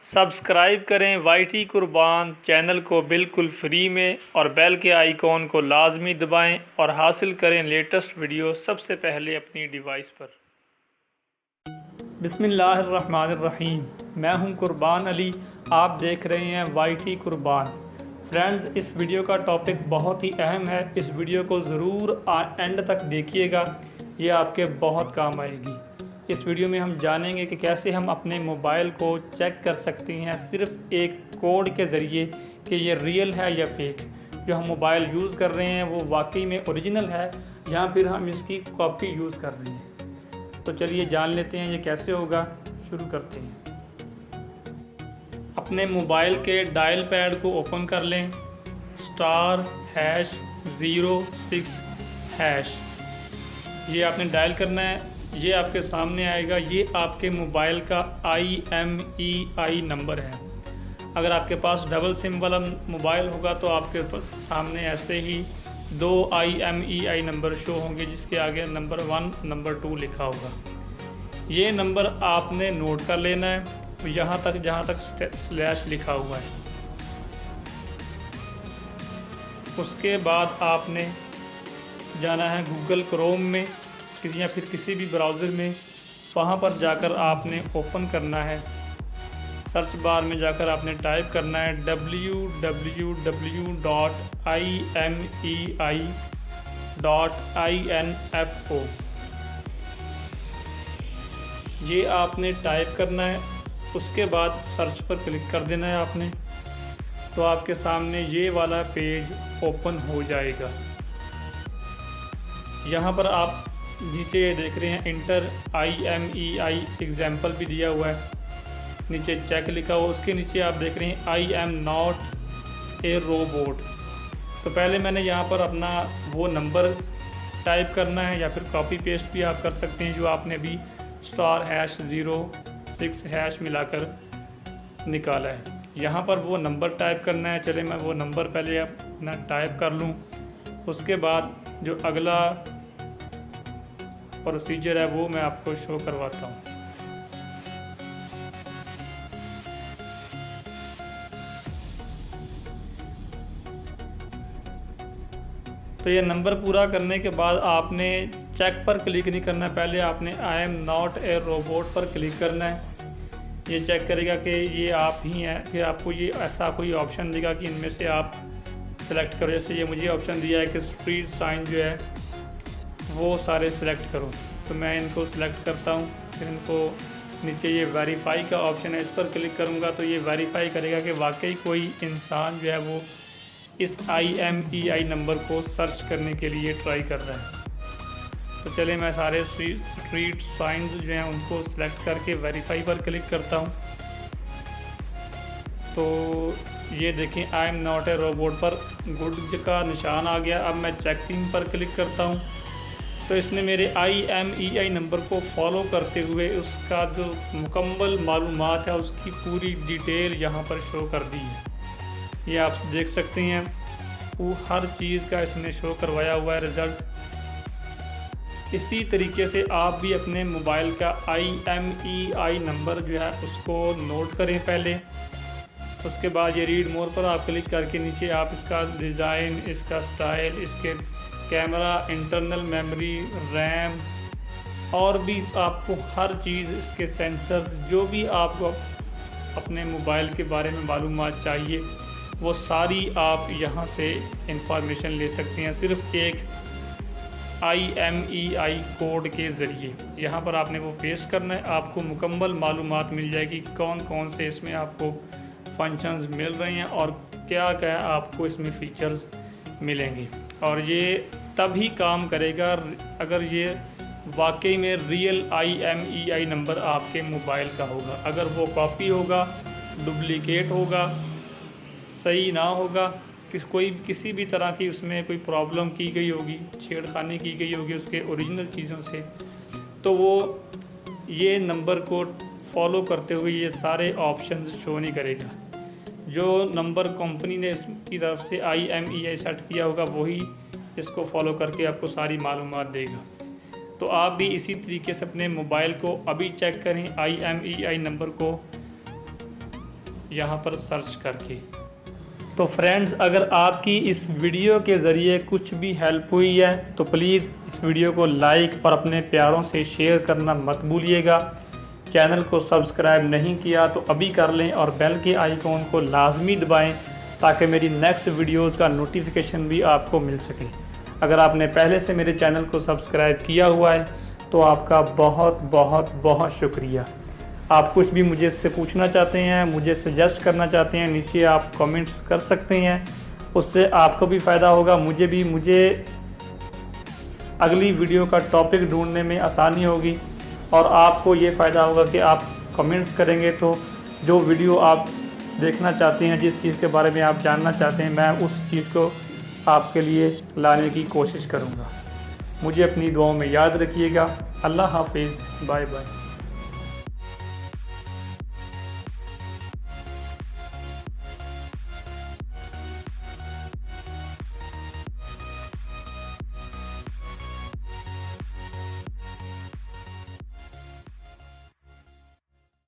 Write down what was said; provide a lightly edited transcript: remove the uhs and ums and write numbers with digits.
Subscribe करें YT कुर्बान channel को बिल्कुल फ्री में और बेल के आइकॉन को लाजमी दबाएं और हासिल करें लेटेस्ट वीडियो सबसे पहले अपनी डिवाइस पर। बिस्मिल्लाहिर्रहमानिर्रहीम। मैं हूं कुर्बान अली, आप देख रहे हैं वाईटी कुर्बान। फ्रेंड्स, इस वीडियो का टॉपिक बहुत ही अहम है। इस वीडियो को ज़रूर एंड तक देखिएगा, ये आपके बहुत काम आएगी। इस वीडियो में हम जानेंगे कि कैसे हम अपने मोबाइल को चेक कर सकते हैं सिर्फ एक कोड के ज़रिए कि ये रियल है या फेक। जो हम मोबाइल यूज़ कर रहे हैं वो वाकई में ओरिजिनल है या फिर हम इसकी कॉपी यूज़ कर रहे हैं। तो चलिए जान लेते हैं ये कैसे होगा। शुरू करते हैं। अपने मोबाइल के डायल पैड को ओपन कर लें, *#06#। ये आपने डायल करना है, ये आपके सामने आएगा। ये आपके मोबाइल का IMEI नंबर है। अगर आपके पास डबल सिम वाला मोबाइल होगा तो आपके सामने ऐसे ही 2 IMEI नंबर शो होंगे, जिसके आगे नंबर 1 नंबर 2 लिखा होगा। ये नंबर आपने नोट कर लेना है यहाँ तक जहाँ तक स्लैश लिखा हुआ है। उसके बाद आपने जाना है गूगल क्रोम में या फिर किसी भी ब्राउज़र में। वहाँ पर जाकर आपने ओपन करना है। सर्च बार में जाकर आपने टाइप करना है www.imei.info। ये आपने टाइप करना है। उसके बाद सर्च पर क्लिक कर देना है आपने, तो आपके सामने ये वाला पेज ओपन हो जाएगा। यहाँ पर आप नीचे देख रहे हैं इंटर IMEI एग्जाम्पल भी दिया हुआ है, नीचे चेक लिखा हुआ। उसके नीचे आप देख रहे हैं I am not a robot। तो पहले मैंने यहाँ पर अपना वो नंबर टाइप करना है या फिर कॉपी पेस्ट भी आप कर सकते हैं जो आपने अभी *#06# मिलाकर निकाला है। यहाँ पर वो नंबर टाइप करना है। चले मैं वो नंबर पहले अपना टाइप कर लूँ। उसके बाद जो अगला प्रोसीजर है वो मैं आपको शो करवाता हूँ। तो ये नंबर पूरा करने के बाद आपने चेक पर क्लिक नहीं करना है, पहले आपने I am not a robot पर क्लिक करना है। ये चेक करेगा कि ये आप ही हैं। फिर आपको ये ऐसा कोई ऑप्शन देगा कि इनमें से आप सेलेक्ट करो। जैसे ये मुझे ऑप्शन दिया है कि स्ट्रीट साइन जो है वो सारे सिलेक्ट करो, तो मैं इनको सिलेक्ट करता हूँ। फिर इनको नीचे ये वेरीफाई का ऑप्शन है, इस पर क्लिक करूँगा तो ये वेरीफाई करेगा कि वाकई कोई इंसान जो है वो इस IMEI नंबर को सर्च करने के लिए ट्राई कर रहा है। तो चले मैं सारे स्ट्रीट साइंस जो हैं उनको सिलेक्ट करके वेरीफाई पर क्लिक करता हूँ। तो ये देखें I am not a robot पर गुड का निशान आ गया। अब मैं चेकिंग पर क्लिक करता हूँ तो इसने मेरे IMEI नंबर को फॉलो करते हुए उसका जो मुकम्मल मालूमात है उसकी पूरी डिटेल यहाँ पर शो कर दी है। ये आप देख सकते हैं वो हर चीज़ का इसने शो करवाया हुआ है रिज़ल्ट। इसी तरीके से आप भी अपने मोबाइल का IMEI नंबर जो है उसको नोट करें पहले। उसके बाद ये रीड मोर पर आप क्लिक करके नीचे आप इसका डिज़ाइन, इसका स्टाइल, इसके कैमरा, इंटरनल मेमोरी, रैम और भी आपको हर चीज़, इसके सेंसर, जो भी आपको अपने मोबाइल के बारे में मालूमात चाहिए वो सारी आप यहाँ से इंफॉर्मेशन ले सकते हैं सिर्फ एक IMEI कोड के ज़रिए। यहाँ पर आपने वो पेस्ट करना है, आपको मुकम्मल मालूमात मिल जाएगी कि कौन कौन से इसमें आपको फंक्शंस मिल रहे हैं और क्या क्या आपको इसमें फ़ीचर्स मिलेंगे। और ये तभी काम करेगा अगर ये वाकई में रियल IMEI नंबर आपके मोबाइल का होगा। अगर वो कॉपी होगा, डुप्लिकेट होगा, सही ना होगा, किसी भी तरह की उसमें कोई प्रॉब्लम की गई होगी, छेड़खानी की गई होगी उसके ओरिजिनल चीज़ों से, तो वो ये नंबर को फॉलो करते हुए ये सारे ऑप्शंस शो नहीं करेगा। जो नंबर कंपनी ने इसकी तरफ से IMEI सेट किया होगा वही इसको फॉलो करके आपको सारी मालूमात देगा। तो आप भी इसी तरीके से अपने मोबाइल को अभी चेक करें, IMEI नंबर को यहाँ पर सर्च करके। तो फ्रेंड्स, अगर आपकी इस वीडियो के ज़रिए कुछ भी हेल्प हुई है तो प्लीज़ इस वीडियो को लाइक और अपने प्यारों से शेयर करना मत भूलिएगा। चैनल को सब्सक्राइब नहीं किया तो अभी कर लें और बेल के आइकॉन को लाजमी दबाएं ताकि मेरी नेक्स्ट वीडियोज़ का नोटिफिकेशन भी आपको मिल सके। अगर आपने पहले से मेरे चैनल को सब्सक्राइब किया हुआ है तो आपका बहुत बहुत बहुत शुक्रिया। आप कुछ भी मुझे इससे पूछना चाहते हैं, मुझे सजेस्ट करना चाहते हैं, नीचे आप कमेंट्स कर सकते हैं। उससे आपको भी फ़ायदा होगा, मुझे अगली वीडियो का टॉपिक ढूंढने में आसानी होगी और आपको ये फ़ायदा होगा कि आप कमेंट्स करेंगे तो जो वीडियो आप देखना चाहते हैं, जिस चीज़ के बारे में आप जानना चाहते हैं, मैं उस चीज़ को आपके लिए लाने की कोशिश करूँगा। मुझे अपनी दुआओं में याद रखिएगा। अल्लाह हाफिज़, बाय बाय।